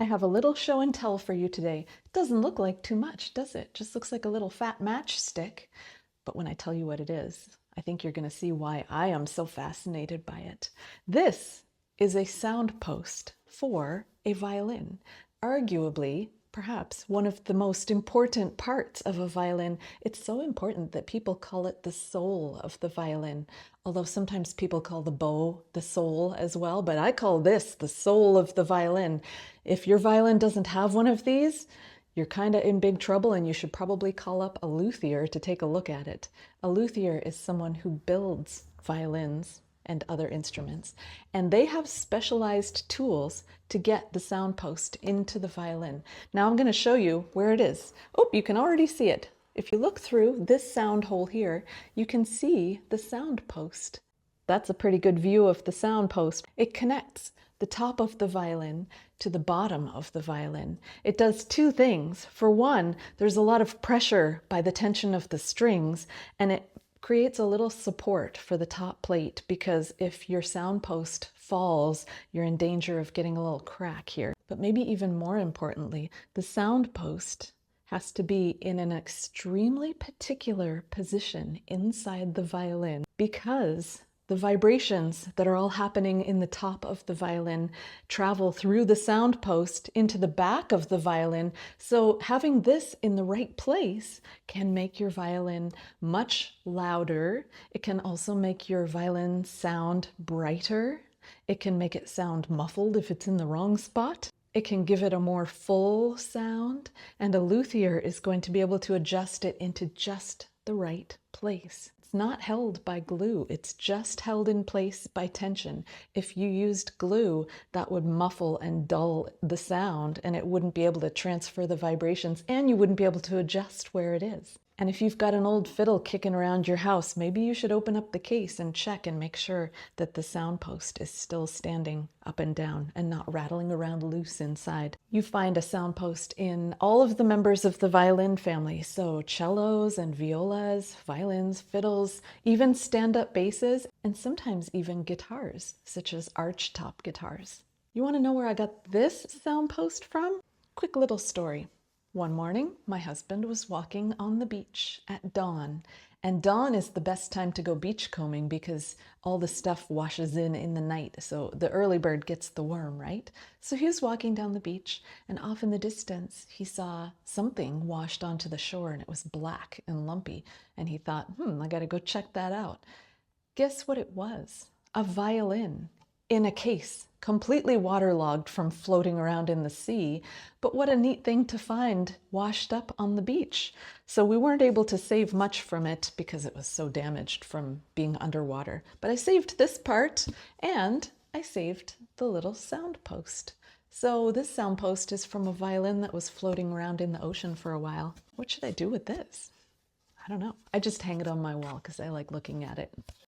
I have a little show and tell for you today. It doesn't look like too much, does it? Just looks like a little fat matchstick. But when I tell you what it is, I think you're going to see why I am so fascinated by it. This is a sound post for a violin. Arguably, perhaps one of the most important parts of a violin. It's so important that people call it the soul of the violin, although sometimes people call the bow the soul as well, but I call this the soul of the violin. If your violin doesn't have one of these, you're kind of in big trouble, and you should probably call up a luthier to take a look at it. A luthier is someone who builds violins and other instruments, and they have specialized tools to get the sound post into the violin. Now I'm going to show you where it is. Oh, you can already see it. If you look through this sound hole here, you can see the sound post. That's a pretty good view of the sound post. It connects the top of the violin to the bottom of the violin. It does two things. For one, there's a lot of pressure by the tension of the strings, and it creates a little support for the top plate, because if your sound post falls, you're in danger of getting a little crack here. But maybe even more importantly, the sound post has to be in an extremely particular position inside the violin, because the vibrations that are all happening in the top of the violin travel through the sound post into the back of the violin. So having this in the right place can make your violin much louder. It can also make your violin sound brighter. It can make it sound muffled if it's in the wrong spot. It can give it a more full sound, and a luthier is going to be able to adjust it into just the right place. It's not held by glue, it's just held in place by tension. If you used glue, that would muffle and dull the sound, and it wouldn't be able to transfer the vibrations, and you wouldn't be able to adjust where it is. And if you've got an old fiddle kicking around your house, maybe you should open up the case and check and make sure that the sound post is still standing up and down and not rattling around loose inside. You find a sound post in all of the members of the violin family, so cellos and violas, violins, fiddles, even stand-up basses, and sometimes even guitars, such as archtop guitars. You want to know where I got this sound post from? Quick little story. One morning, my husband was walking on the beach at dawn, and dawn is the best time to go beachcombing because all the stuff washes in the night, so the early bird gets the worm, right? So he was walking down the beach, and off in the distance, he saw something washed onto the shore, and it was black and lumpy, and he thought, I gotta go check that out. Guess what it was? A violin in a case, completely waterlogged from floating around in the sea. But what a neat thing to find washed up on the beach. So we weren't able to save much from it because it was so damaged from being underwater. But I saved this part, and I saved the little sound post. So this sound post is from a violin that was floating around in the ocean for a while. What should I do with this? I don't know. I just hang it on my wall because I like looking at it.